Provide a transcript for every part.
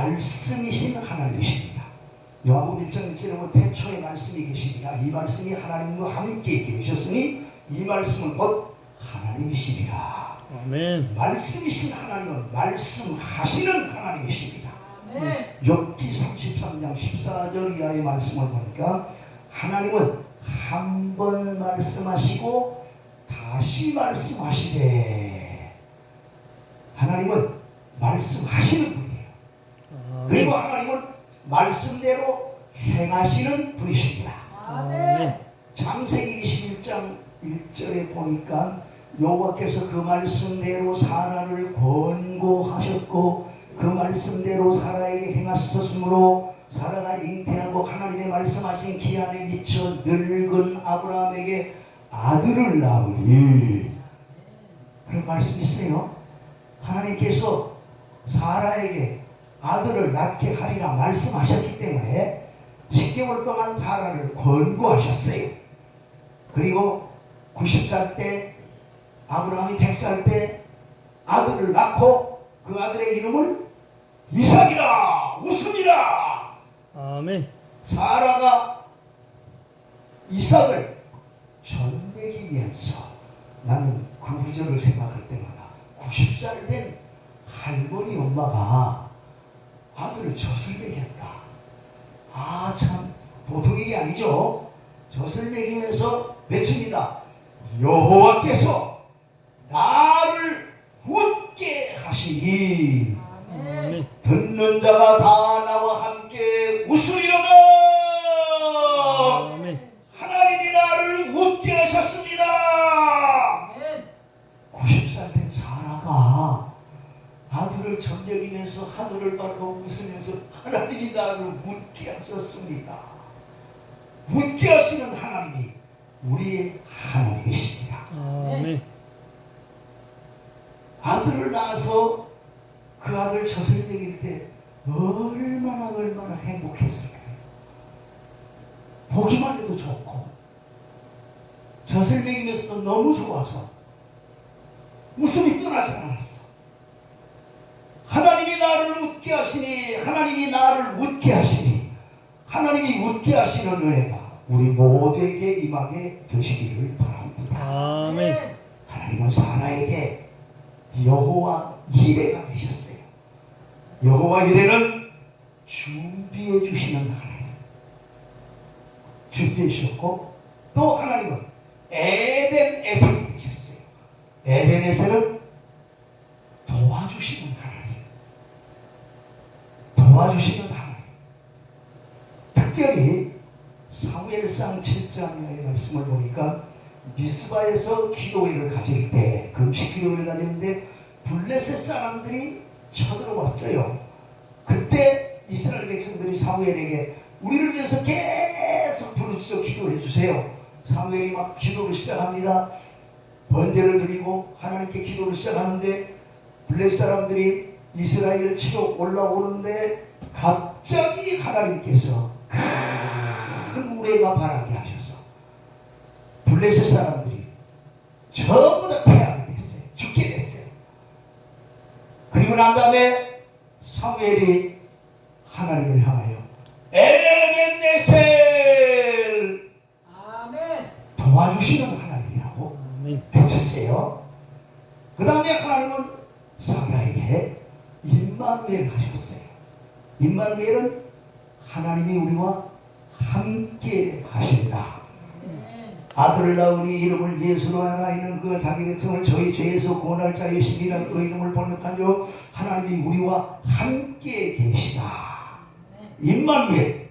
말씀이신 하나님이십니다. 요한복음 1장 1절에 보면 태초에 말씀이 계시니라. 이 말씀이 하나님과 함께 계셨으니 이 말씀은 곧 하나님이시리라. 아멘. 말씀이신 하나님은 말씀하시는 하나님이십니다. 네. 욥기 33장 14절 이하의 말씀을 보니까 하나님은 한 번 말씀하시고 다시 말씀하시되, 하나님은 말씀하시는 분이에요. 아멘. 그리고 하나님은 말씀대로 행하시는 분이십니다. 아멘. 창세기 21장 1절에 보니까 여호와께서 그 말씀대로 사라를 권고하셨고 그 말씀대로 사라에게 행하셨으므로 사라가 잉태하고 하나님의 말씀하신 기한에 미쳐 늙은 아브라함에게 아들을 낳으니, 그런 말씀이 있어요. 하나님께서 사라에게 아들을 낳게 하리라 말씀하셨기 때문에 10개월 동안 사라를 권고하셨어요. 그리고 90살 때, 아브라함이 100살 때 아들을 낳고 그 아들의 이름을 이삭이라 웃음이라. 아멘. 사라가 이삭을 전먹이면서, 나는 그 구절을 생각할 때마다 90살 된 할머니 엄마가 아들을 젖을 먹였다. 아, 참 보통 일이 아니죠. 젖을 먹이면서 외칩니다. 여호와께서 나를 웃게 하시니 아멘. 듣는 자가 다 나와 함께 웃으리로다. 아멘. 하나님이 나를 웃게 하셨습니다. 아멘. 90살 된 사라가 아들을 젖먹이면서 하늘을 바라보고 웃으면서 하나님이 나를 웃게 하셨습니다. 웃게 하시는 하나님이 우리의 하나님이십니다. 아멘. 아들을 낳아서 그 아들 젖을 먹일 때 얼마나 행복했을까요? 보기만 해도 좋고 젖을 먹이면서도 너무 좋아서 웃음이 떠나지 않았어. 하나님이 나를 웃게 하시니, 하나님이 나를 웃게 하시니, 하나님이 웃게 하시는 은혜가 우리 모두에게 임하게 되시기를 바랍니다. 아멘. 하나님은 사라에게 여호와 이레가 되셨어요. 여호와 이레는 준비해 주시는 하나님, 준비해 주셨고, 또 하나님은 에벤 에셀이 되셨어요. 에벤 에셀은 도와주시는 하나님, 도와주시는 하나님. 특별히 사무엘상 7장의 말씀을 보니까 미스바에서 기도회를 가질 때, 금식 기도회를 가졌는데 블레셋 사람들이 쳐들어왔어요. 그때 이스라엘 백성들이 사무엘에게 우리를 위해서 계속 부르짖어 기도해 주세요. 사무엘이 막 기도를 시작합니다. 번제를 드리고 하나님께 기도를 시작하는데 블레셋 사람들이 이스라엘을 치러 올라오는데 갑자기 하나님께서 큰 우레가 바라게 하셔서 블레셋 사람들이 전부 다 패하게 됐어요. 죽게 됐어요. 그리고 난 다음에 사무엘이 하나님을 향하여 에벤에셀, 아멘. 도와주시는 하나님이라고 아멘. 외쳤어요. 그 다음에 하나님은 사라에게 임마누엘 하셨어요. 임마누엘은 하나님이 우리와 함께 하신다. 아멘. 아들을 낳으니 이름을 예수로 하라. 이는 그 자기 백성을 저희 죄에서 구원할 자의 신이라는 그 이름을 번역하여 하나님이 우리와 함께 계시다. 임마누엘.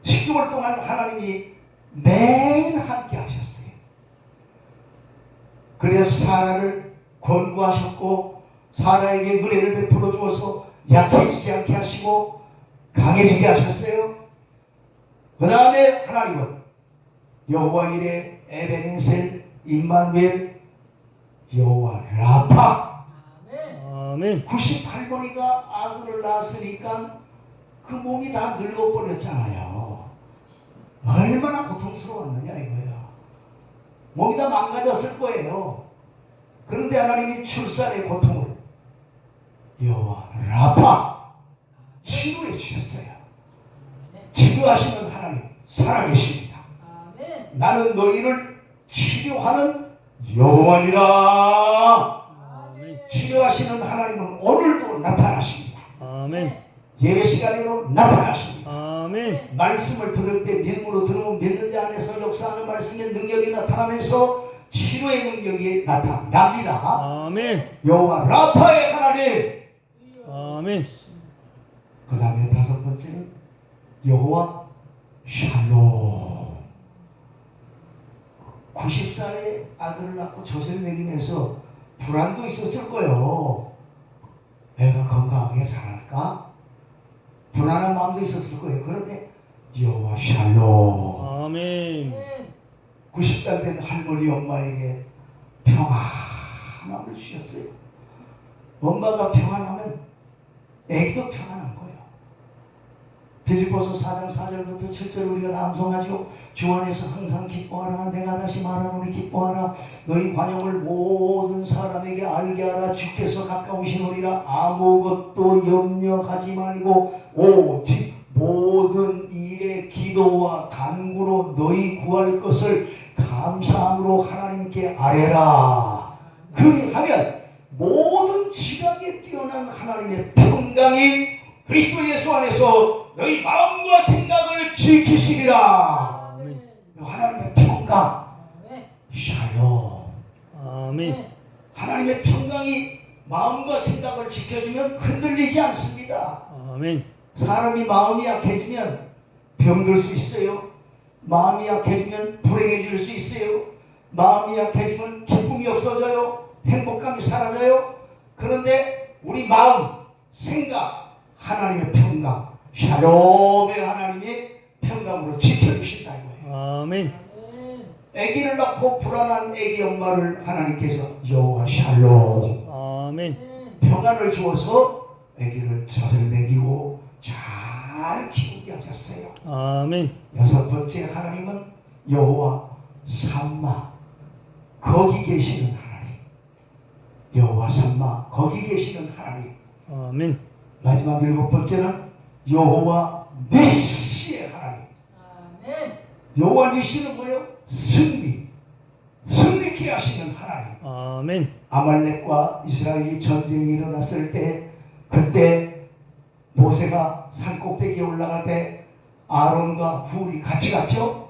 10개월 동안 하나님이 매일 함께 하셨어요. 그래서 사라를 권고하셨고 사라에게 은혜를 베풀어 주어서 약해지지 않게 하시고 강해지게 하셨어요. 그 다음에 하나님은 여호와 이레, 에벤에셀, 임마누엘, 여호와 라파. 아멘. 98번이가 아들을 낳았으니까 그 몸이 다 늙어버렸잖아요. 얼마나 고통스러웠느냐 이거예요. 몸이 다 망가졌을 거예요. 그런데 하나님이 출산의 고통을 여호와 라파, 치료하시는 하나님 살아계십니다. 아멘. 나는 너희를 치료하는 여호와니라. 아멘. 치료하시는 하나님은 오늘도 나타나십니다. 아멘. 예배 시간에도 나타나십니다. 아멘. 말씀을 들을 때 믿음으로 들으면 믿는 자 안에서 역사하는 말씀의 능력이 나타나면서 치료의 능력이 나타납니다. 아멘. 여호와 라파의 하나님. 아멘. 그 다음에 다섯 번째는 여호와 샬롬. 90살에 아들을 낳고 젖을 먹이면서 불안도 있었을 거예요. 애가 건강하게 자랄까? 불안한 마음도 있었을 거예요. 그런데 여호와 샬롬. 아멘. 90살 된 할머니 엄마에게 평안함을 주셨어요. 엄마가 평안하면 애기도 평안한 거예요. 빌립보서 4장 4절부터 7절 우리가 남송하죠. 주 안에서 항상 기뻐하라. 내가 다시 말하노니 기뻐하라. 너희 관용을 모든 사람에게 알게 하라. 주께서 가까우시노리라. 아무것도 염려하지 말고 오직 모든 일에 기도와 간구로 너희 구할 것을 감사함으로 하나님께 아뢰라. 그리하면 모든 지각에 뛰어난 하나님의 평강이 그리스도 예수 안에서 너희 마음과 생각을 지키시리라. 아멘. 하나님의 평강 샬롬. 아멘. 하나님의 평강이 마음과 생각을 지켜주면 흔들리지 않습니다. 아멘. 사람이 마음이 약해지면 병들 수 있어요. 마음이 약해지면 불행해질 수 있어요. 마음이 약해지면 기쁨이 없어져요. 행복감이 사라져요. 그런데 우리 마음, 생각, 하나님의 평강, 샬롬의 하나님이 평강으로 지켜주신다 이거예요. 아멘. 아기를 낳고 불안한 아기 엄마를 하나님께서 여호와 샬롬 아멘. 평안을 주어서 아기를 젖을 먹이고 잘 키우게 하셨어요. 아멘. 여섯 번째 하나님은 여호와 삼마, 거기 계시는 하나님. 여호와 삼마, 거기 계시는 하나님. 아멘. 마지막 일곱 번째는 여호와 니시의 하나님. 여호와 니시는 뭐예요? 승리케 하시는 하나님. 아멘. 아말렉과 이스라엘이 전쟁이 일어났을 때 그때 모세가 산꼭대기에 올라갈 때 아론과 훌이 같이 갔죠.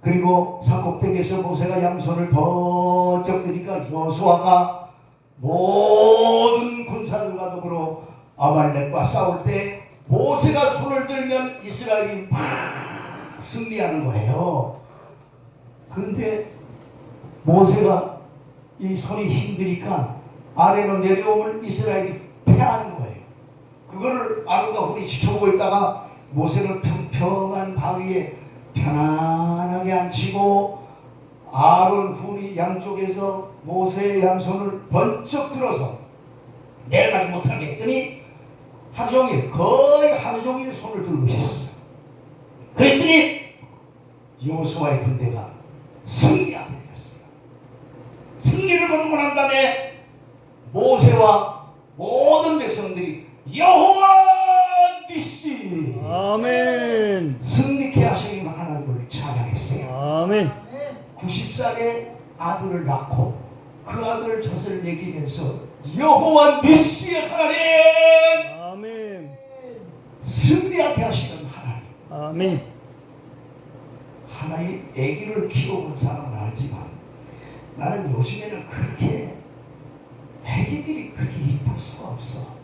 그리고 산꼭대기에서 모세가 양손을 번쩍 드니까 여호수아가 모든 군사들과 더불어 아말렉과 싸울 때 모세가 손을 들면 이스라엘이 막 승리하는 거예요. 그런데 모세가 이 손이 힘드니까 아래로 내려오면 이스라엘이 패하는 거예요. 그거를 아론과 훌이 지켜보고 있다가 모세를 평평한 바위에 편안하게 앉히고 아론 훌이 양쪽에서 모세의 양손을 번쩍 들어서 내려가지 못하게 했더니 하루 종일, 거의 하루 종일 손을 들고 있었어요. 그랬더니 여호수아의 군대가 승리하게 되었어요. 승리를 거두고 난 다음에 모세와 모든 백성들이 여호와 니시 아멘. 승리케 하시는 하나님을 찬양했어요. 아멘. 90살에 아들을 낳고 그 아들 젖을 먹이면서 여호와 니시의 하나님, 아멘. 승리하게 하시는 하나님. 아멘. 하나님 아기를 키워본 사람은 알지만 나는 요즘에는 그렇게 아기들이 그렇게 이쁠 수가 없어.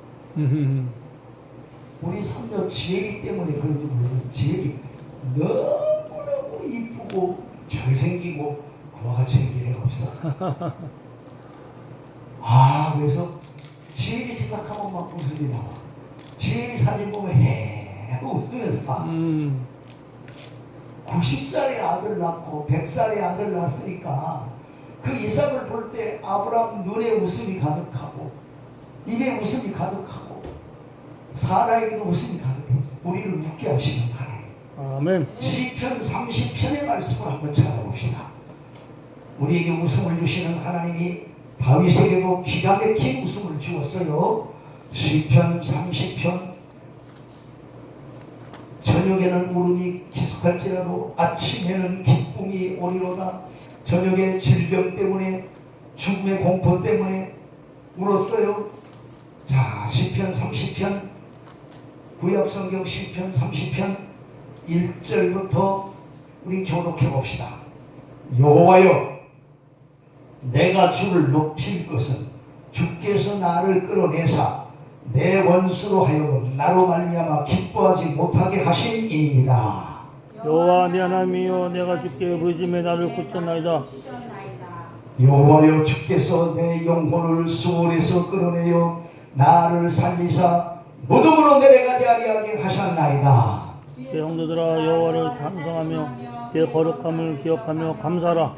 우리 손녀 지혜리 때문에 그런지 모르겠는데 지혜리 너무너무 이쁘고 잘생기고 그와 같이 생긴 애가 없어. 그래서 지혜리 생각하면 막 웃음이 나와. 지혜리 사진 보면 해 웃으면서 봐. 90살의 아들 낳고 100살의 아들 낳았으니까 그 이삭을 볼 때 아브라함 눈에 웃음이 가득하고 입에 웃음이 가득하고 사라에게도 웃음이 가득해서 우리를 웃게 하시는 하나님. 아멘. 시편 30편의 말씀을 한번 찾아봅시다. 우리에게 웃음을 주시는 하나님이 다윗에게도 기가 막힌 웃음을 주었어요. 시편 30편 전역에 저녁에는 울음이 기숙할지라도 아침에는 기쁨이 오리로다. 저녁에 질병 때문에 죽음의 공포 때문에 울었어요. 자, 시편 30편, 구약성경 시편 30편 1절부터 우리 교독해 봅시다. 여호와여, 내가 주를 높일 것은 주께서 나를 끌어내사 내 원수로 하여금 나로 말미암아 기뻐하지 못하게 하심이니이다. 여호와 내 하나님이여 내가 주께 부르짖음에 나를 고쳤나이다. 여호와여, 주께서 내 영혼을 수월에서 끌어내어 나를 살리사 무덤으로 내려가지 아니하게 하셨나이다. 내 성도들아 여호와를 찬송하며 그의 거룩함을 기억하며 감사하라.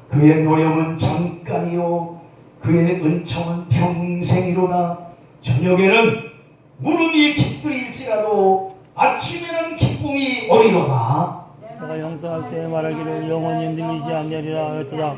그의 노염은 잠깐이요 그의 은총은 평생이로다. 저녁에는 물음이 깃들일지라도 아침에는 기쁨이 오리로다. 내가 영떠할 때 말하기를 영원히 흔들리지 아니하리라 하였도다.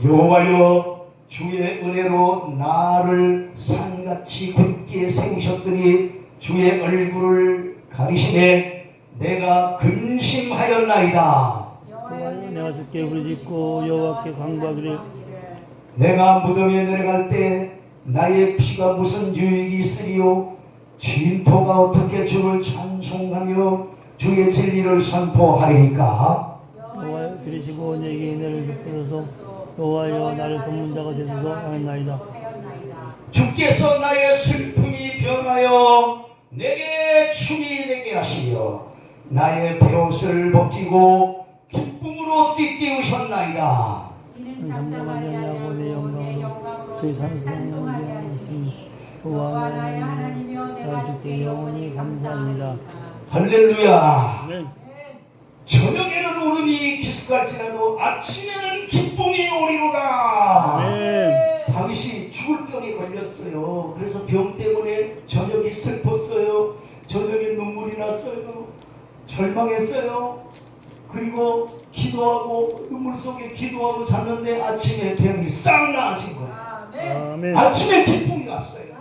여호와여, 주의 은혜로 나를 산같이 굳게 세우셨더니 주의 얼굴을 가리시되 내가 근심하였나이다. 여호와여 내가 주께 부르짖고 여호와께 간구하기를 내가 무덤에 내려갈 때 나의 피가 무슨 유익이 있으리요? 진토가 어떻게 주를 찬송하며 주의 진리를 선포하리이까? 여호와여 들으시고 내게 은혜를 베풀어서 여호와여 나를 돕는 자가 되소서 하였나이다. 주께서 나의 슬픔이 변하여 내게 춤이 되게 하시며 나의 베옷을 벗기고 기쁨으로 띠띠우셨나이다. 잠잠하지 아니하고 내 영광으로 주의 찬송하게 하시니 여호와 내 하나님이여 내가 주께 영원히 감사합니다. 할렐루야. 아멘. 저녁에는 울음이 기숙할지라도 아침에는 기쁨이 오리로다. 아멘. 다윗이 죽을 병에 걸렸어요. 그래서 병 때문에 저녁이 슬펐어요. 저녁에 눈물이 났어요. 절망했어요. 그리고 기도하고 눈물 속에 기도하고 잤는데 아침에 병이 싹 나아진 거예요. 아멘. 아침에 기쁨이 왔어요.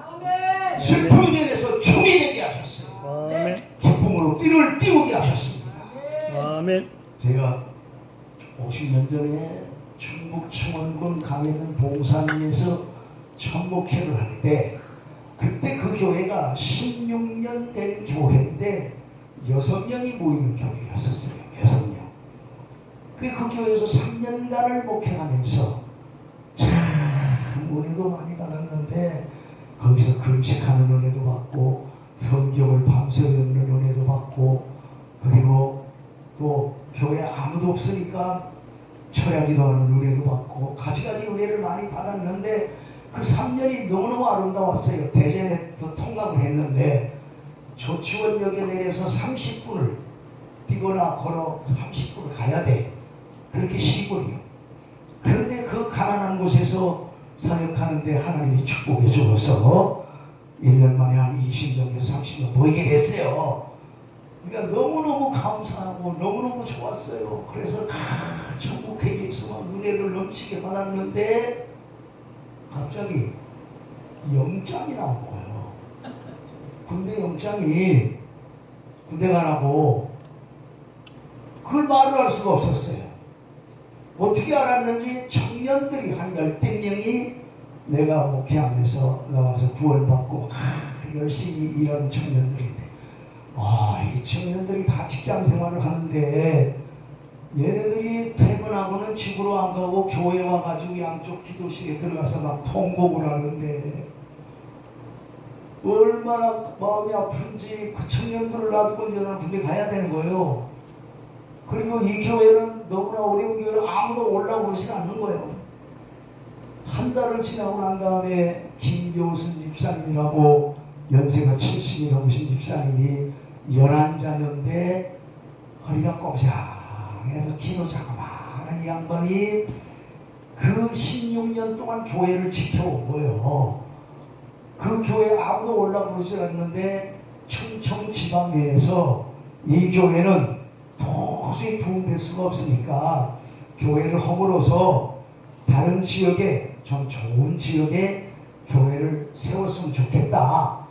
슬픔이 되면서 춤이 되게 하셨어요. 아멘. 기쁨으로 띠를 띄우게 하셨습니다. 아멘. 제가 50년 전에 충북 청원군 강해군 봉산리에서 천목회를 할 때 그때 그 교회가 16년 된 교회인데 6명이 모이는 교회였었어요. 6명. 그 교회에서 3년간을 목회하면서 참 은혜도 많이 받았는데 거기서 금식하는 은혜도 받고 성경을 밤새 읽는 은혜도 받고 그리고 또 교회 아무도 없으니까 철야기도 하는 은혜도 받고 가지가지 은혜를 많이 받았는데 그 3년이 너무너무 아름다웠어요. 대전에서 통학을 했는데 조치원역에 내려서 30분을 뛰거나 걸어 30분을 가야 돼. 그렇게 시골이요. 그런데 그 가난한 곳에서 사역하는데 하나님이 축복해 주어서 1년 만에 한 20명에서 30명 모이게 됐어요. 그러니까 너무너무 감사하고 너무너무 좋았어요. 그래서 천국회계에서 은혜를 넘치게 받았는데 갑자기 영장이 나온 거예요. 군대 영장이 군대 가라고 그걸 말을 할 수가 없었어요. 어떻게 알았는지 청년들이 한 10대 명이 내가 목회하면서 나와서 구원받고 열심히 일하는 청년들인데 이 청년들이 다 직장 생활을 하는데 얘네들이 퇴근하고는 집으로 안 가고 교회 와가지고 양쪽 기도실에 들어가서 막 통곡을 하는데 얼마나 마음이 아픈지 그 청년들을 놔두고 이제 나는 군대 가야 되는 거예요. 그리고 이 교회는 너무나 어려운 교회를 아무도 올라오지 않는 거예요. 한 달을 지나고 난 다음에 김교순 집사님이라고 연세가 70이 넘으신 집사님이 11자녀인데 허리가 꼼짝해서 기도 자그마한 이 양반이 그 16년 동안 교회를 지켜온 거예요. 그 교회에 아무도 올라오고 그러지 않는데 충청 지방내에서 이 교회는 도저히 부흥될 수가 없으니까 교회를 허물어서 다른 지역에 좀 좋은 지역에 교회를 세웠으면 좋겠다.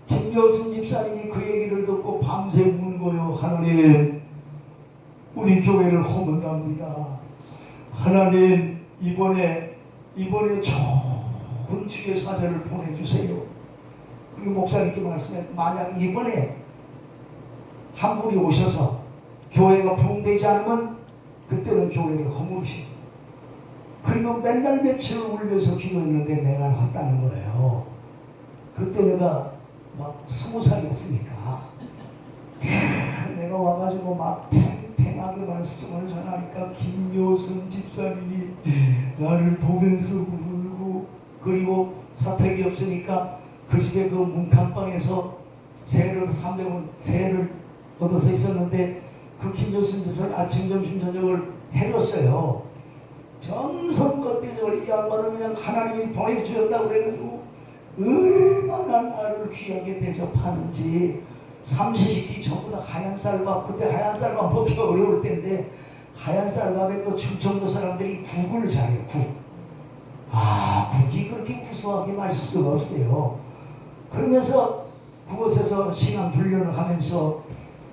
김여순 집사님이 그 얘기를 듣고 밤새 우는 거요. 하나님, 우리 교회를 허문답니다. 하나님, 이번에 좋은 주의 사자를 보내주세요. 그리고 목사님께 말씀해, 만약 이번에 한 분이 오셔서 교회가 부흥되지 않으면 그때는 교회를 허물으시고, 그리고 맨날 며칠을 울면서 기도했는데 내가 왔다는 거예요. 그때 내가 막 20살이었으니까 내가 와가지고 막 팽팽하게 말씀을 전하니까 김효선 집사님이 나를 보면서 울고, 그리고 사택이 없으니까 그 집에 그 문칸방에서 세를 300원 세를 얻어서 있었는데 그 김효선 집사님 아침 점심 저녁을 해줬어요. 정성껏 대접을 이 양반은 그냥 하나님이 보내주셨다고 그래가지고 얼마나 나를 귀하게 대접하는지. 삼시세끼 전부 다 하얀 쌀밥, 그때 하얀 쌀밥 먹기가 어려울 때인데 하얀 쌀밥에 그 충청도 사람들이 국을 잘해요. 국이 그렇게 구수하게 맛있을 수가 없어요. 그러면서 그곳에서 신앙 훈련을 하면서,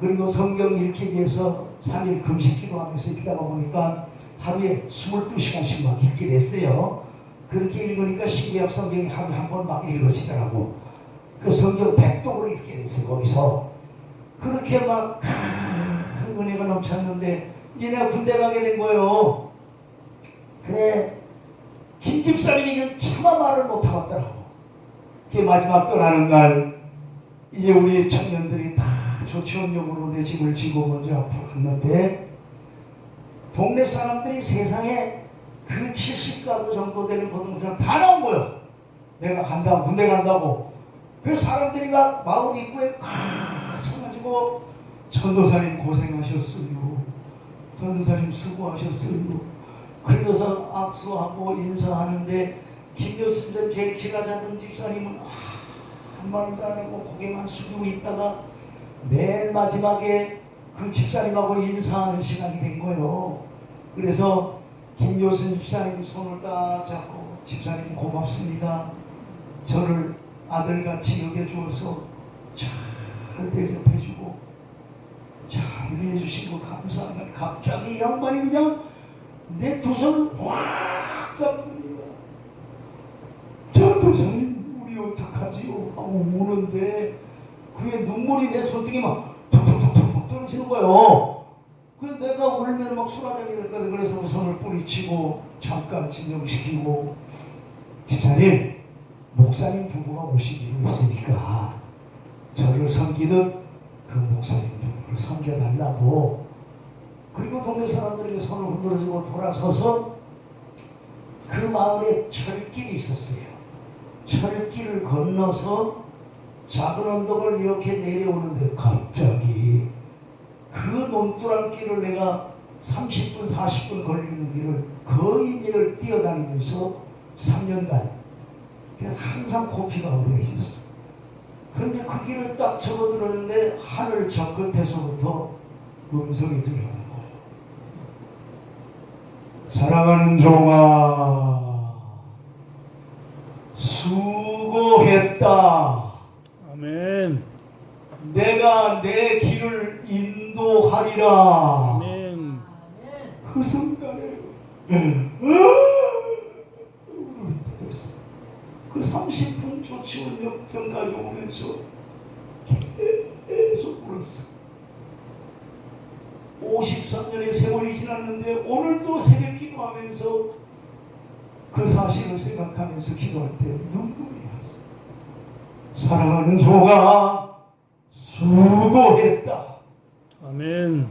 그리고 성경 읽기 위해서 3일 금식 기도하면서 읽다가 보니까 하루에 22시간씩 막 읽게 됐어요. 그렇게 읽으니까 신구약 성경이 하루에 한 번 막 읽어지더라고. 그 성경 100독으로 읽게 됐어요. 거기서 그렇게 막 큰 은혜가 넘쳤는데 이제 내가 군대 가게 된 거예요. 그래, 김 집사님이 차마 말을 못하겠더라고. 그 마지막 떠나는 날 이제 우리 청년들이 다 조치원역으로 내 집을 지고 먼저 앞으로 갔는데, 동네 사람들이 세상에 그 70가구 정도 되는 고등사람 다 나온 거예요. 내가 간다고, 군대 간다고. 그 사람들이 막 마을 입구에 서가지고 전도사님 고생하셨어요. 전도사님 수고하셨어요. 그러면서 악수하고 인사하는데 김효순 제 키가 작은 집사님은 한 말도 안 하고 고개만 숙이고 있다가 맨 마지막에 그 집사님하고 인사하는 시간이 된 거예요. 그래서 김효순 집사님 손을 딱 잡고, 집사님 고맙습니다. 저를 아들같이 여겨주어서 잘 대접해주고 잘 위해주신 거 감사합니다. 갑자기 이 양반이 그냥 내 두 손을 확 잡더니, 전도사님 우리 어떡하지요? 하고 우는데 그게 눈물이 내 손등에 막 툭툭툭툭 떨어지는 거예요. 그래서 내가 울면 막 수라장이 될 거야. 그래서 그 손을 뿌리치고 잠깐 진정시키고, 집사님, 목사님 부부가 오시기로 했으니까 저를 섬기듯 그 목사님 부부를 섬겨달라고. 그리고 동네 사람들에게 손을 흔들어주고 돌아서서 그 마을에 철길이 있었어요. 철길을 건너서 작은 언덕을 이렇게 내려오는데 갑자기 그 논두랑길을 내가 30분 40분 걸리는 길을 거의 매일 뛰어다니면서 3년간 그래서 항상 코피가 오래 있었어. 그런데 그 길을 딱 접어들었는데 하늘 저 끝에서부터 음성이 들려오는 거예요. 사랑하는 종아, 수고했다. 아멘. 내가 내 길을 인도하리라. 아멘. 그 순간에 그 30분 조치원역전까지 오면서 계속 울었어. 53년의 세월이 지났는데 오늘도 새벽 기도하면서 그 사실을 생각하면서 기도할 때 눈물이 났어. 사랑하는 조가 수고했다. 아멘.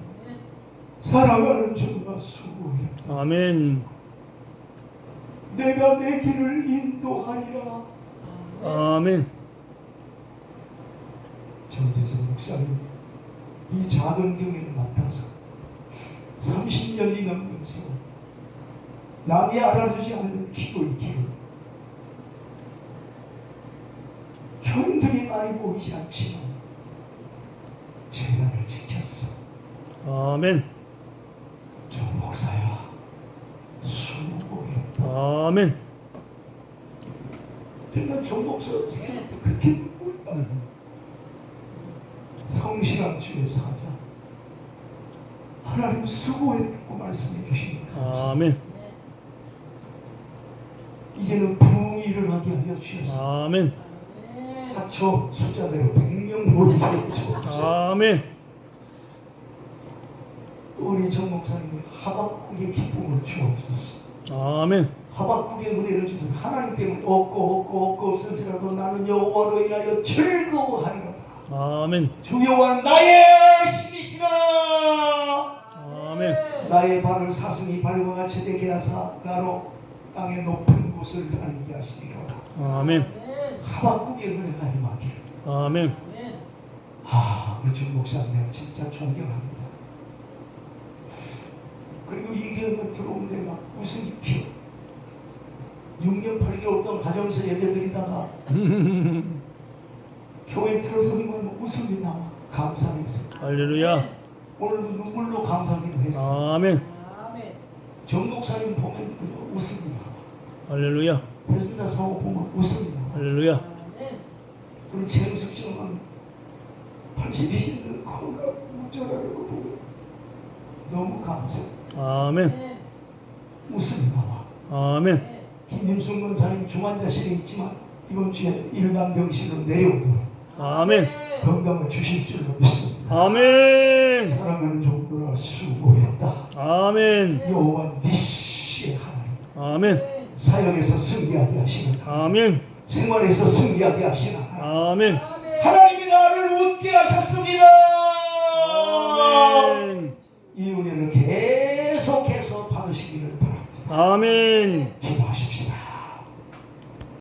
사랑하는 조가 수고했다. 아멘. 내가 내 길을 인도하리라. 아멘. 정지선 목사님, 이 작은 교회를 맡아서 30년이 넘는 세월, 남이 알아주지 않는 기도의 길을, 교인들이 많이 보이지 않지만 재난을 지켰어. 아멘. 정 목사야, 수고했다. 아멘. 내가 정 목사를 지킬 때 그렇게 눈물이 나. 성실한 주의 사자, 하나님 수고했다고 말씀해 주십니다. 아멘. 이제는 부흥이 일어나게 하여 주셨습니다. 아멘. 하초 숫자대로 100명 모이게 해주옵소서. 아멘. 우리 정 목사님이 하박국의 기쁨을 주옵소서. 아멘. 하박국의 은혜를 주소서. 하나님 때문에 없고 없을지라도 나는 여호와로 인하여 즐거워하리로다. 아멘. 주 여호와 나의 신이시라. 아멘. 나의 발을 사슴이 밟아 같이 되게 하사 나로 땅의 높은 곳을 다니게 하시리로다. 아멘. 하박국의 은혜가 임하기를. 아멘. 우리 정 목사님 내가 진짜 존경합니다. 그리고 이 교회에 들어온 데가 웃음이 피어 6년 8개월 동안 가정에서 예배 드리다가 교회에 들어서면 웃음이 나와. 감사해서 할렐루야. 오늘도 눈물로 감사하기도 했어. 아멘. 정 목사님 보면 웃음이 나와. 할렐루야. 대중자 사고 보면 웃음이 나와. 할렐루야. 우리 최영석 씨는 80이신데 건강 무절하는 거 보면 너무 감사. 아멘. 웃음이 나와. 아멘. 김윤순 권사님 중환자실에 있지만 이번 주에 일반 병실로 내려오도록 아멘. 건강을 주실 줄로 믿습니다. 아멘. 사랑하는 종들아 수고했다. 아멘. 여호와 니시의 하나님 아멘. 사역에서 승리하게 하시는 하나님, 아멘. 생활에서 승리하게 하시는 하나님, 아멘. 하나님이 나를 웃게 하셨습니다. 아멘. 이 은혜를 계속해서 받으시기를 바랍니다. 아멘.